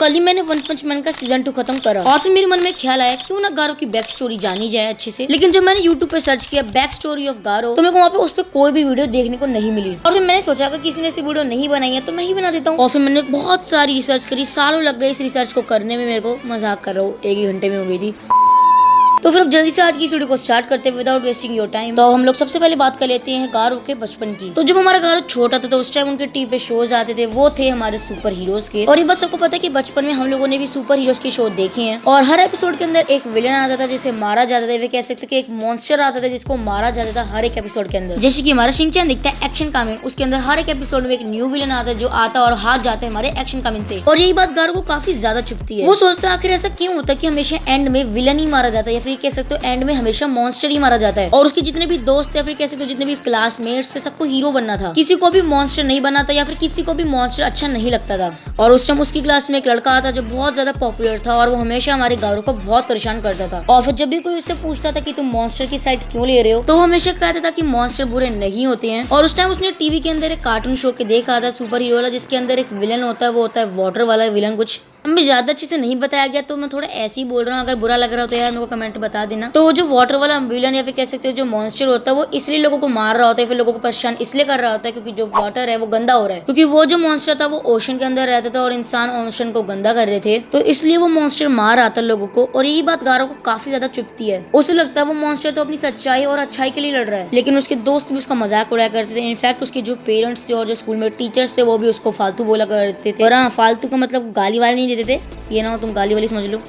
कल ही मैंने वन पंच मैन का सीजन 2 खत्म करा और फिर मेरे मन में ख्याल आया क्यों ना गारो की बैक स्टोरी जानी जाए अच्छे से। लेकिन जब मैंने यूट्यूब पे सर्च किया बैक स्टोरी ऑफ गारो तो मेरे को वहाँ पे उस पर कोई भी वीडियो देखने को नहीं मिली। और फिर मैंने सोचा कि किसी ने ऐसी वीडियो नहीं बनाई है तो मैं ही बना देता हूँ। और फिर मैंने बहुत सारी रिसर्च करी, सालों लग गए इस रिसर्च को करने में। मेरे को मजाक कर रहा हूँ, 1 घंटे में हो गई थी। तो फिर अब जल्दी से आज की इस वीडियो को स्टार्ट करते हैं विदाउट वेस्टिंग योर टाइम। तो हम लोग सबसे पहले बात कर लेते हैं गारो के बचपन की। तो जब हमारा गारो छोटा था तो उस टाइम उनके टीवी पे शोज आते थे, वो थे हमारे सुपर हीरोज के। और ये बात सबको पता है कि बचपन में हम लोगों ने भी सुपर हीरोज के शो देखे हैं और हर एपिसोड के अंदर एक विलन आता था जिसे मारा जाता था। वे कह सकते कि एक मॉन्स्टर आता था जिसको मारा जाता था हर एक एपिसोड के अंदर। जैसे कि हमारा शिनचैन दिखता है एक्शन कामिंग, उसके अंदर हर एक एपिसोड में एक न्यू विलन आता है जो आता और हार जाता है हमारे एक्शन कामिंग से। और यही बात गारो को काफी ज्यादा चुभती है। वो सोचता है आखिर ऐसा क्यों होता है कि हमेशा एंड में विलन ही मारा जाता है या फिर कह सकते हो एंड में हमेशा मॉन्स्टर ही मारा जाता है। और उसके जितने भी दोस्त या फिर कह सकते हो जितने भी क्लासमेट्स से सबको हीरो बनना था, किसी को भी मॉन्स्टर नहीं बना था या फिर किसी को भी मॉन्स्टर अच्छा नहीं लगता था। और उस टाइम उसकी क्लास में एक लड़का आता जो बहुत ज्यादा पॉपुलर था और वो हमेशा हमारे गारो को बहुत परेशान करता था। और फिर जब भी कोई उससे पूछता था कि तुम मॉन्स्टर की साइड क्यों ले रहे हो तो वो हमेशा कहता था कि मॉन्स्टर बुरे नहीं होते हैं। और उस टाइम उसने टीवी के अंदर एक कार्टून शो के देखा था सुपर हीरो वाला, जिसके अंदर एक विलन होता है, वो होता है वाटर वाला विलन। कुछ हमें ज्यादा अच्छे से नहीं बताया गया तो मैं थोड़ा ऐसे ही बोल रहा हूँ, अगर बुरा लग रहा हो तो यार मेरे को कमेंट बता देना। तो वो जो वाटर वाला विलन या फिर कह सकते हो जो मॉन्स्टर होता है वो इसलिए लोगों को मार रहा होता है, फिर लोगों को परेशान इसलिए कर रहा होता है क्योंकि जो वाटर है वो गंदा हो रहा है। क्योंकि वो जो मॉन्स्टर था वो ओशन के अंदर रहता था और इंसान ओशन को गंदा कर रहे थे, तो इसलिए वो मॉन्स्टर मार आता लोगों को। और यही बात गारो को काफी ज्यादा चुभती है। उसे लगता है वो मॉन्स्टर तो अपनी सच्चाई और अच्छाई के लिए लड़ रहा है, लेकिन उसके दोस्त भी उसका मजाक उड़ाया करते थे। इनफैक्ट उसके जो पेरेंट्स थे और जो स्कूल में टीचर्स थे वो भी उसको फालतू बोला करते थे। और हाँ, फालतू का मतलब गाली वाली नहीं देते थे, ये ना तुम गाली वाली समझ लो।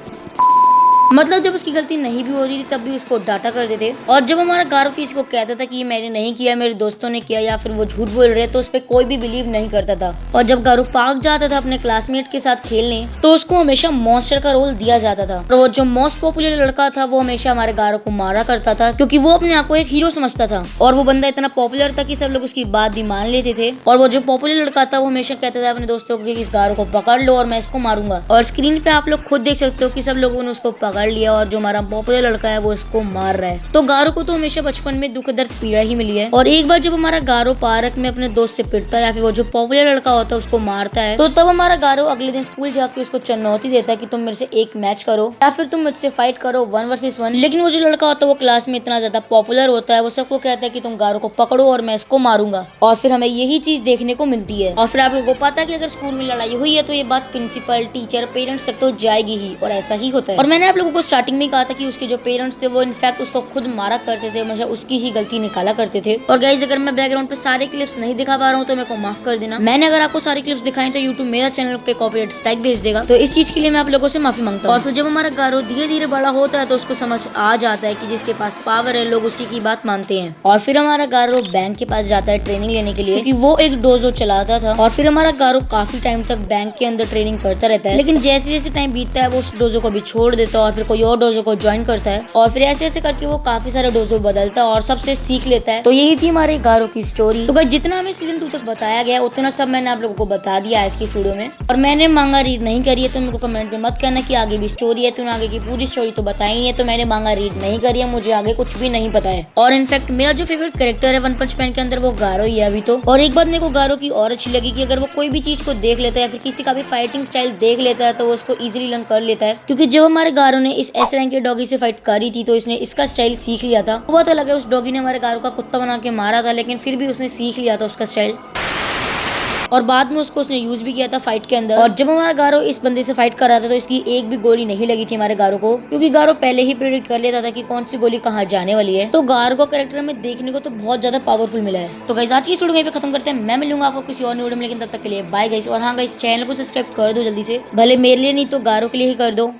मतलब जब उसकी गलती नहीं भी हो रही थी तब भी उसको डांटा करते थे। और जब हमारा गारो किसी को कहता था कि ये मैंने नहीं किया, मेरे दोस्तों ने किया या फिर वो झूठ बोल रहे तो उस पर कोई भी बिलीव नहीं करता था। और जब गारो पार्क जाता था अपने क्लासमेट के साथ खेलने तो उसको हमेशा मॉन्स्टर का रोल दिया जाता था। और वो जो मोस्ट पॉपुलर लड़का था वो हमेशा हमारे गारो को मारा करता था क्योंकि वो अपने आप को एक हीरो समझता था। और वो बंदा इतना पॉपुलर था कि सब लोग उसकी बात भी मान लेते थे। और वो जो पॉपुलर लड़का था वो हमेशा कहता था अपने दोस्तों को कि इस गारो को पकड़ लो और मैं इसको मारूंगा। और स्क्रीन पे आप लोग खुद देख सकते हो कि सब लोगों ने उसको पकड़ लिया और जो पॉपुलर लड़का है वो इसको मार रहा है। तो गारो को तो हमेशा बचपन में दुख दर्द पीड़ा ही मिली है। और एक बार जब हमारा गारो पार्क में अपने दोस्त से पिटता है या फिर वो जो पॉपुलर लड़का होता है उसको मारता है तो तब हमारा गारो अगले दिन स्कूल जाके उसको चुनौती देता है कि तुम मेरे से एक मैच करो या फिर तुम मुझसे फाइट करो 1 वर्सेस 1। लेकिन वो जो लड़का होता है वो क्लास में इतना ज्यादा पॉपुलर होता है, वो सबको कहता है कि तुम गारो को पकड़ो और मैं इसको मारूंगा। और फिर हमें यही चीज देखने को मिलती है। और फिर आप लोगों को पता है कि अगर स्कूल में लड़ाई हुई है तो ये बात प्रिंसिपल, टीचर, पेरेंट्स तक तो जाएगी ही। और ऐसा ही होता है। और मैंने आप लोगों को स्टार्टिंग में कहा था कि उसके जो पेरेंट्स थे वो इनफैक्ट उसको खुद मारा करते थे, हमेशा उसकी ही गलती निकाला करते थे। और गाइस अगर मैं बैकग्राउंड पे सारे क्लिप्स नहीं दिखा पा रहा हूँ तो मेरे को माफ कर देना। मैंने अगर आपको सारे क्लिप्स दिखाई तो यूट्यूब मेरा चैनल पे कॉपीराइट स्ट्राइक भेज देगा, तो इस चीज के लिए मैं आप लोगों से माफी मांगता हूँ। और फिर जब हमारा गारो धीरे धीरे बड़ा होता है तो उसको समझ आ जाता है कि जिसके पास पावर है लोग उसी की बात मानते हैं। और फिर हमारा गारो बैंक के पास जाता है ट्रेनिंग लेने के लिए क्योंकि वो एक डोजो चलाता था। और फिर हमारा गारो काफी टाइम तक बैंक के अंदर ट्रेनिंग करता रहता है, लेकिन जैसे जैसे टाइम बीतता है वो उस डोजो को भी छोड़ देता है और फिर कोई और डोजो को ज्वाइन करता है। और फिर ऐसे ऐसे करके वो काफी सारे डोजो बदलता है और सबसे सीख लेता है। तो यही थी हमारे गारो की स्टोरी। तो गाइस जितना हमें सीजन 2 तक बताया गया उतना सब मैंने आप लोगों को बता दिया आज की इस वीडियो में। और मैंने मांगा रीड नहीं करी है तो मेरे को कमेंट में मत कहना कि आगे भी स्टोरी है, तूने आगे की पूरी स्टोरी तो बताई नहीं है। तो मैंने मांगा रीड नहीं करी है, मुझे आगे कुछ भी नहीं पता है। और इनफैक्ट मेरा जो फेवरेट कैरेक्टर है वन पंच मैन के अंदर वो गारो ही है अभी तो। और एक बात मेरे को गारो की और अच्छी लगी कि अगर वो कोई भी चीज को देख लेता है या फिर किसी का भी फाइटिंग स्टाइल देख लेता है तो वो उसको इजीली लर्न कर लेता है। क्योंकि जब हमारे गारो ने इस एस रैंक के डॉगी से फाइट करी थी तो इसने इसका स्टाइल सीख लिया था। वो बात अलग है उस डॉगी ने हमारे गारो का कुत्ता बना के मारा था, लेकिन फिर भी उसने सीख लिया था उसका स्टाइल और बाद में उसको उसने यूज भी किया था फाइट के अंदर। और जब हमारा गारो इस बंदे से फाइट कर रहा था तो इसकी एक भी गोली नहीं लगी थी हमारे गारो को, क्योंकि गारो पहले ही प्रेडिक्ट कर लेता था कि कौन सी गोली कहाँ जाने वाली है। तो गारो का कैरेक्टर हमें देखने को तो बहुत ज्यादा पावरफुल मिला है। तो गाइस आज की वीडियो यहीं पे खत्म करते हैं। मैं मिलूंगा आपको किसी और वीडियो में, लेकिन तब तक के लिए बाय गाइस। और हाँ गाइस चैनल को सब्सक्राइब कर दो जल्दी से, भले मेरे लिए नहीं तो गारो के लिए ही कर दो।